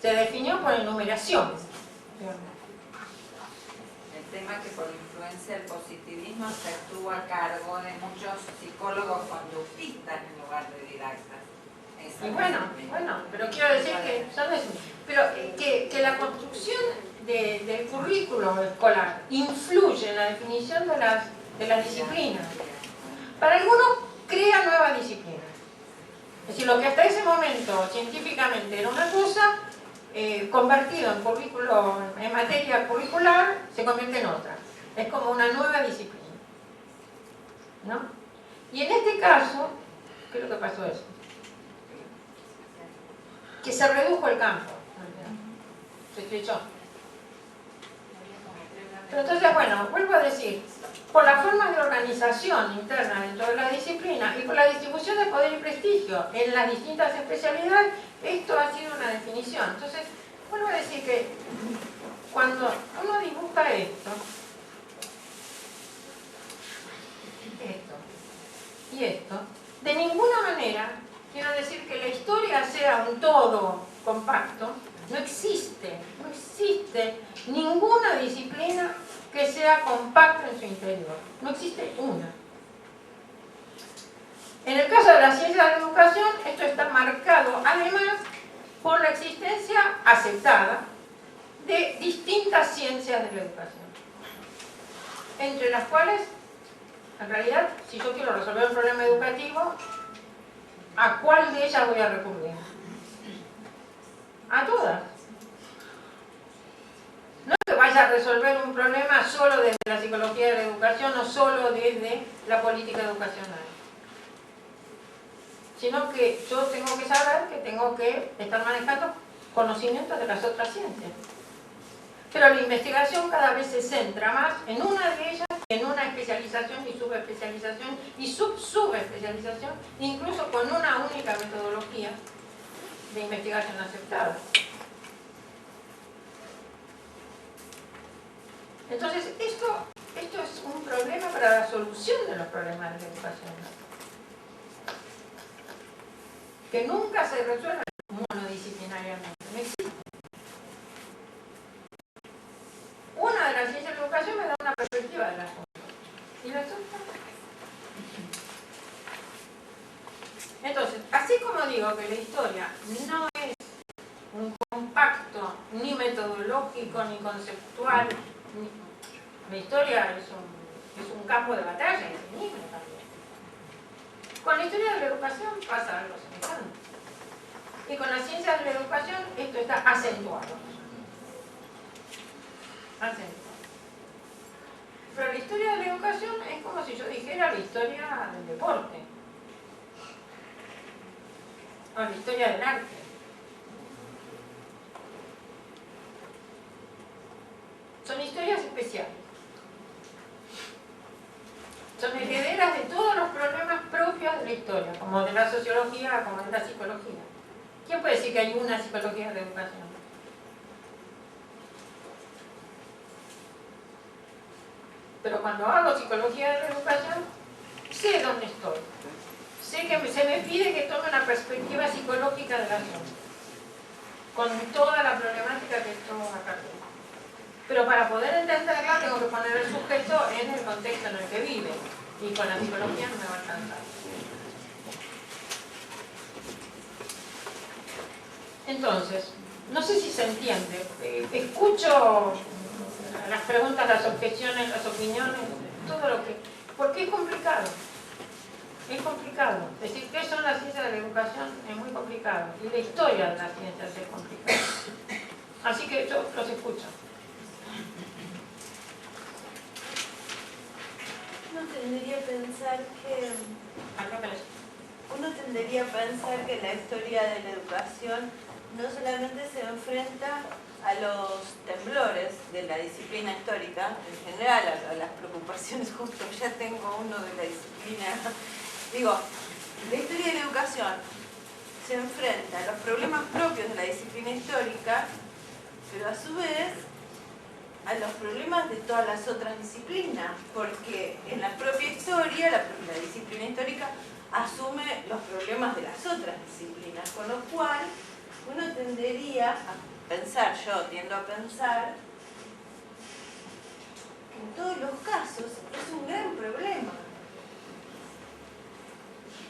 se definió por enumeración. El tema es que por influencia del positivismo se estuvo a cargo de muchos psicólogos conductistas en lugar de didactas. Y bueno, pero quiero decir que que la construcción del currículo escolar influye en la definición de las disciplinas. Para algunos crea nuevas disciplinas. Es decir, lo que hasta ese momento científicamente era una cosa, convertido en materia curricular, se convierte en otra. Es como una nueva disciplina, ¿no? Y en este caso, ¿qué es lo que pasó eso? Que se redujo el campo, se estrechó. Pero entonces, bueno, vuelvo a decir, por las formas de organización interna dentro de la disciplina y por la distribución de poder y prestigio en las distintas especialidades, esto ha sido una definición. Entonces, vuelvo a decir que cuando uno dibuja esto y esto, de ninguna manera quiero decir que la historia sea un todo compacto. No existe ninguna disciplina que sea compacta en su interior. No existe una. En el caso de la ciencia de la educación, esto está marcado además por la existencia aceptada de distintas ciencias de la educación, entre las cuales, en realidad, si yo quiero resolver un problema educativo, ¿a cuál de ellas voy a recurrir? A todas. No es que vaya a resolver un problema solo desde la psicología de la educación o solo desde la política educacional, sino que yo tengo que saber que tengo que estar manejando conocimientos de las otras ciencias. Pero la investigación cada vez se centra más en una de ellas, en una especialización y subespecialización y subespecialización, incluso con una única metodología de investigación aceptada. Entonces, esto es un problema para la solución de los problemas de la educación, que nunca se resuelven monodisciplinariamente. No existe. Una de las ciencias de la educación me da una perspectiva de las cosas. ¿Y las otras? Entonces, así como digo que la historia no es un compacto ni metodológico ni conceptual, la historia es un campo de batalla en sí mismo también. Con la historia de la educación pasa algo semejante. Y con las ciencias de la educación esto está acentuado. Pero la historia de la educación es como si yo dijera la historia del deporte o la historia del arte. Son historias especiales. Son herederas de todos los problemas propios de la historia, como de la sociología, como de la psicología. ¿Quién puede decir que hay una psicología de la educación? Pero cuando hago psicología de la educación, sé dónde estoy. Sé que se me pide que tome una perspectiva psicológica de la zona, con toda la problemática que esto acarrea. Pero para poder entenderla tengo que poner el sujeto en el contexto en el que vive, y con la psicología no me va a alcanzar. Entonces, no sé si se entiende. Escucho las preguntas, las objeciones, las opiniones, todo lo que... Porque es complicado. Es complicado. Decir qué son las ciencias de la educación es muy complicado. Y la historia de las ciencias es complicada. Así que yo los escucho. Uno tendería a pensar que la historia de la educación no solamente se enfrenta a los temblores de la disciplina histórica, en general a las preocupaciones, justo ya tengo uno de la disciplina, digo, la historia de la educación se enfrenta a los problemas propios de la disciplina histórica, pero a su vez a los problemas de todas las otras disciplinas, porque en la propia historia, la disciplina histórica asume los problemas de las otras disciplinas, con lo cual uno tendería a pensar, yo tiendo a pensar, que en todos los casos es un gran problema.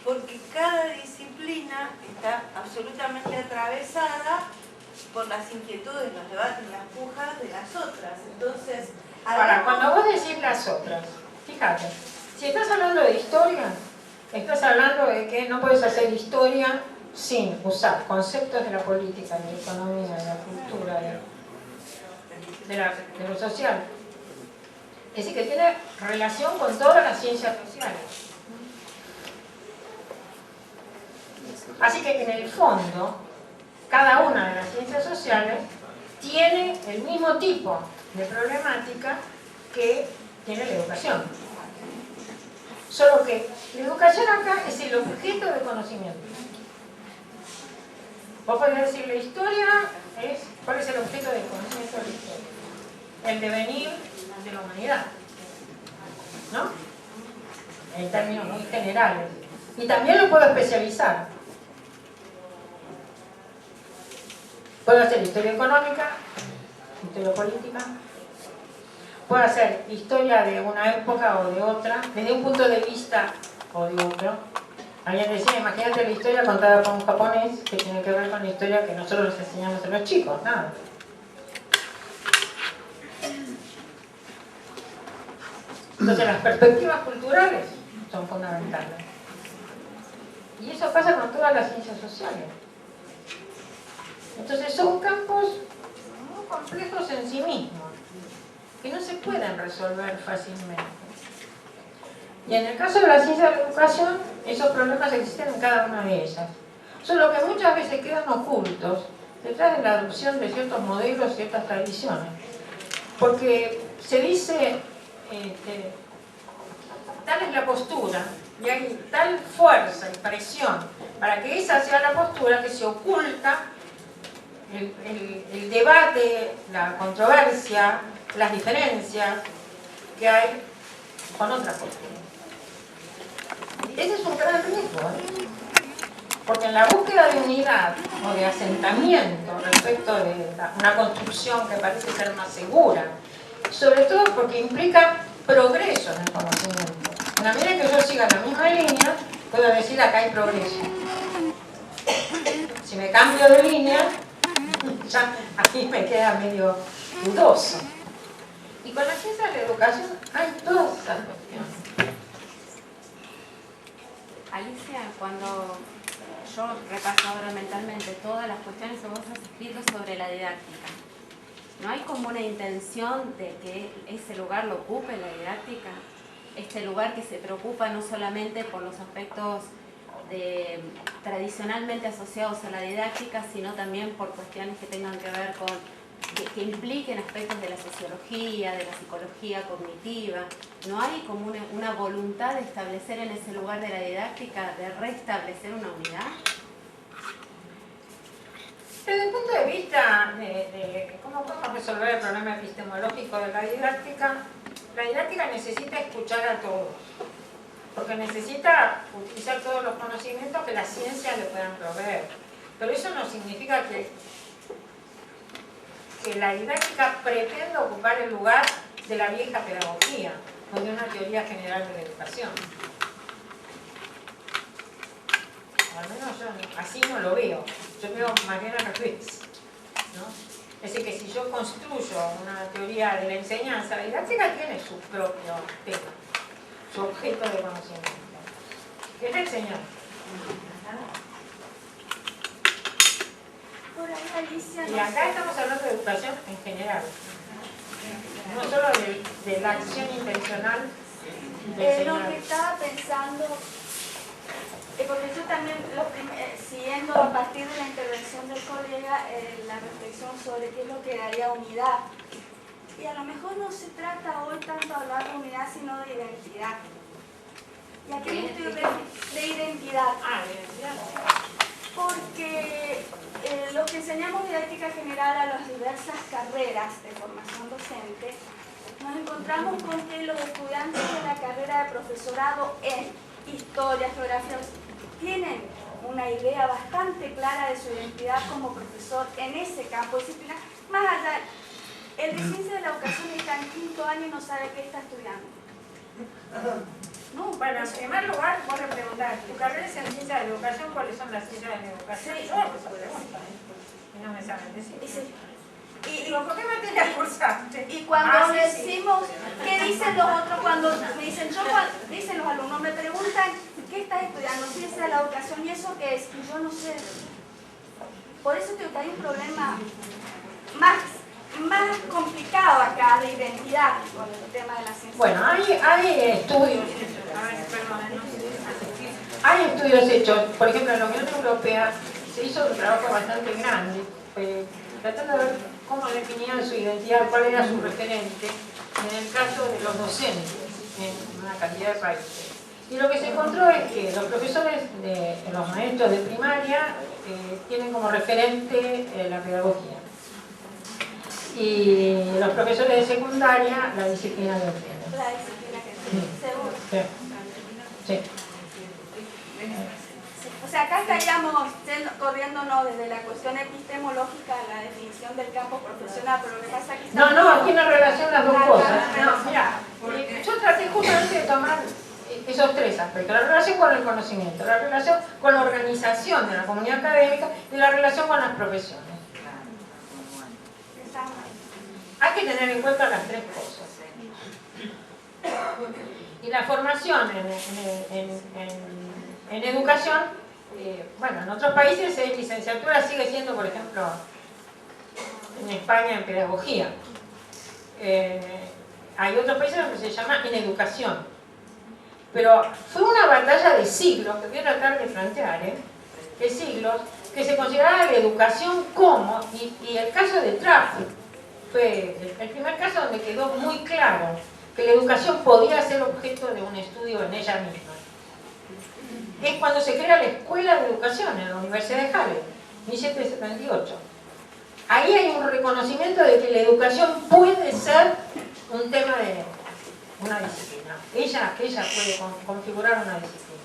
Porque cada disciplina está absolutamente atravesada por las inquietudes, los debates, las pujas de las otras. Entonces, ahora, cuando vos decís las otras, fíjate, si estás hablando de historia, estás hablando de que no puedes hacer historia sin usar conceptos de la política, de la economía, de la cultura, de lo social. Es decir, que tiene relación con todas las ciencias sociales. Así que en el fondo, cada una de las ciencias sociales tiene el mismo tipo de problemática que tiene la educación. Solo que la educación acá es el objeto de conocimiento. Vos podés decir la historia es, ¿cuál es el objeto de conocimiento de la historia? El devenir de la humanidad, ¿no? En términos muy generales. Y también lo puedo especializar. Puedo hacer historia económica, historia política, puedo hacer historia de una época o de otra, desde un punto de vista o de otro. Alguien decía, imagínate la historia contada por un japonés que tiene que ver con la historia que nosotros les enseñamos a los chicos, nada. Entonces las perspectivas culturales son fundamentales. Y eso pasa con todas las ciencias sociales. Entonces son campos muy complejos en sí mismos, que no se pueden resolver fácilmente. Y en el caso de la ciencia de la educación, esos problemas existen en cada una de ellas. Solo que muchas veces quedan ocultos detrás de la adopción de ciertos modelos, ciertas tradiciones. Porque se dice, tal es la postura, y hay tal fuerza y presión para que esa sea la postura que se oculta el debate, la controversia, las diferencias que hay con otras posturas. Ese es un gran riesgo, porque en la búsqueda de unidad o de asentamiento respecto de una construcción que parece ser más segura, sobre todo porque implica progreso en el conocimiento. En la medida que yo siga la misma línea, puedo decir acá hay progreso. Si me cambio de línea, ya aquí me queda medio dudoso. Y con la ciencia de la educación hay todas esas cuestiones. Alicia, cuando yo repaso ahora mentalmente todas las cuestiones que vos has escrito sobre la didáctica, ¿no hay como una intención de que ese lugar lo ocupe la didáctica? Este lugar que se preocupa no solamente por los aspectos tradicionalmente asociados a la didáctica, sino también por cuestiones que tengan que ver con, que impliquen aspectos de la sociología, de la psicología cognitiva. ¿No hay como una voluntad de establecer en ese lugar de la didáctica, de restablecer una unidad? Desde el punto de vista de cómo podemos resolver el problema epistemológico de la didáctica necesita escuchar a todos, porque necesita utilizar todos los conocimientos que las ciencias le puedan proveer. Pero eso no significa que la didáctica pretenda ocupar el lugar de la vieja pedagogía o de una teoría general de la educación. Al menos yo así no lo veo. Yo veo más bien al revés, ¿no? Es decir, que si yo construyo una teoría de la enseñanza, la didáctica tiene su propio tema, su objeto de conocimiento, que es la enseñanza. Por ahí, Alicia, Y acá estamos hablando de educación en general, no solo de la acción intencional de lo enseñar. que estaba pensando, porque yo también, siguiendo a partir de la intervención del colega, la reflexión sobre qué es lo que daría unidad. Y a lo mejor no se trata hoy tanto de hablar de unidad, sino de identidad. ¿Y a qué me estoy refiriendo? De identidad. Ah, de identidad. Porque los que enseñamos didáctica general a las diversas carreras de formación docente, nos encontramos con que los estudiantes de la carrera de profesorado en historia, geografía, tienen una idea bastante clara de su identidad como profesor en ese campo disciplinar. Más allá, el de ciencia de la educación está en 5º año y no sabe qué está estudiando. No, Bueno, en primer lugar, vos le preguntás, ¿tu carrera es en ciencia de la educación? ¿Cuáles son las ciencias de la educación? Sí. Yo hago esa pregunta, y no me saben decir. y Digo, ¿por qué materias cursaste? Y cuando Ah, sí, sí. decimos, ¿qué dicen los otros cuando me dicen, dicen los alumnos, me preguntan, ¿qué estás estudiando? Ciencia de la educación, ¿y eso qué es? Y yo no sé. Por eso creo que hay un problema más complicado acá de identidad con el tema de la ciencia. Bueno, hay estudios. A ver, perdón, no sé. Hay estudios hechos, por ejemplo, en la Unión Europea se hizo un trabajo bastante grande, tratando de ver cómo definían su identidad, cuál era su referente, en el caso de los docentes, en una cantidad de países. Y lo que se encontró es que los profesores, los maestros de primaria, tienen como referente la pedagogía. Y los profesores de secundaria, la disciplina de género. La disciplina que seguro. Sí. O sea, acá estaríamos corriéndonos desde la cuestión epistemológica a la definición del campo profesional, pero lo que pasa es que... No, tiene relación las dos cosas. No, mira, yo traté justamente de tomar esos tres aspectos: la relación con el conocimiento, la relación con la organización de la comunidad académica y la relación con las profesiones. Hay que tener en cuenta las tres cosas. Y la formación en educación, bueno, en otros países licenciatura sigue siendo, por ejemplo, en España en pedagogía. Hay otros países donde se llama en educación. Pero fue una batalla de siglos, que voy a tratar de plantear, de siglos, que se consideraba la educación como, y el caso de Traffic fue el primer caso donde quedó muy claro que la educación podía ser objeto de un estudio en ella misma. Es cuando se crea la Escuela de Educación en la Universidad de Halle, 1778. Ahí hay un reconocimiento de que la educación puede ser un tema de una disciplina. Ella puede configurar una disciplina.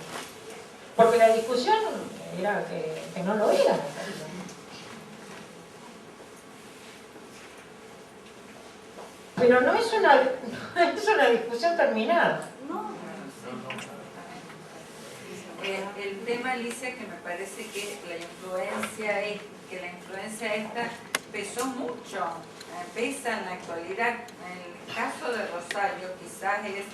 Porque la discusión era que no lo era. Pero no es una discusión terminada. No. El tema, Alicia, que me parece que la influencia esta pesó mucho, pesa en la actualidad. En el caso de Rosario quizás es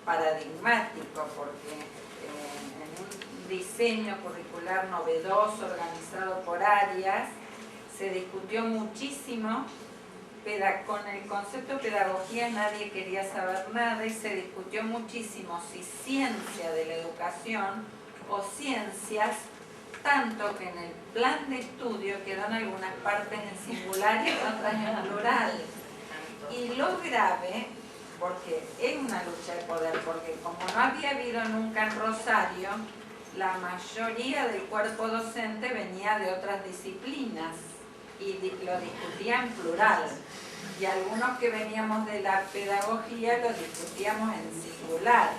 paradigmático, porque en un diseño curricular novedoso, organizado por áreas, se discutió muchísimo. Con el concepto de pedagogía nadie quería saber nada y se discutió muchísimo si ciencia de la educación o ciencias, tanto que en el plan de estudio quedó en algunas partes en singular y en otras en plural. Y lo grave, porque es una lucha de poder, porque como no había habido nunca en Rosario, la mayoría del cuerpo docente venía de otras disciplinas y lo discutía en plural. Y algunos que veníamos de la pedagogía lo discutíamos en singular.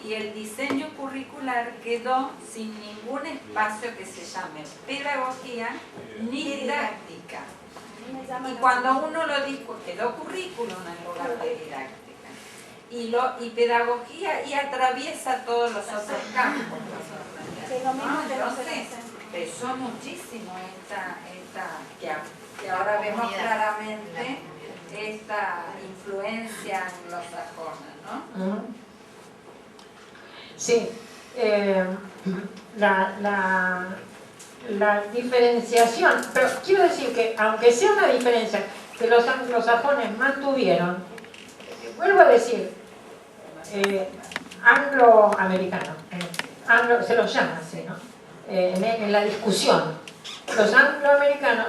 Y el diseño curricular quedó sin ningún espacio que se llame pedagogía ni didáctica. Y cuando uno lo dijo, quedó currículum en lugar de didáctica. Y pedagogía y atraviesa todos los otros campos. Entonces, pesó muchísimo que ahora vemos claramente esta influencia anglosajona, ¿no? Sí, la diferenciación, pero quiero decir que aunque sea una diferencia que los anglosajones mantuvieron, vuelvo a decir, angloamericano, se los llama así, ¿no? En la discusión, los angloamericanos,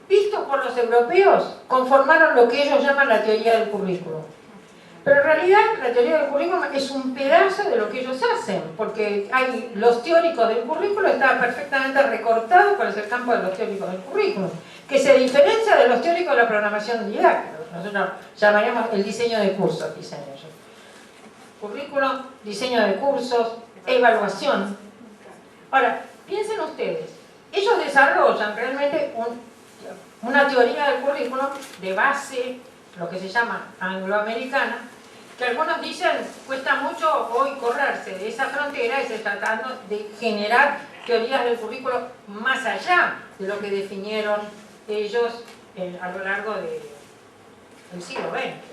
vistos por los europeos, conformaron lo que ellos llaman la teoría del currículum. Pero en realidad la teoría del currículum es un pedazo de lo que ellos hacen, porque los teóricos del currículum están perfectamente recortados cuál es el campo de los teóricos del currículum, que se diferencia de los teóricos de la programación didáctica. Nosotros llamaríamos el diseño de cursos, dicen ellos. Currículum, diseño de cursos, evaluación. Ahora, piensen ustedes, ellos desarrollan realmente una teoría del currículum de base, lo que se llama angloamericana, que algunos dicen cuesta mucho hoy correrse de esa frontera y se está tratando de generar teorías del currículo más allá de lo que definieron ellos a lo largo del siglo XX.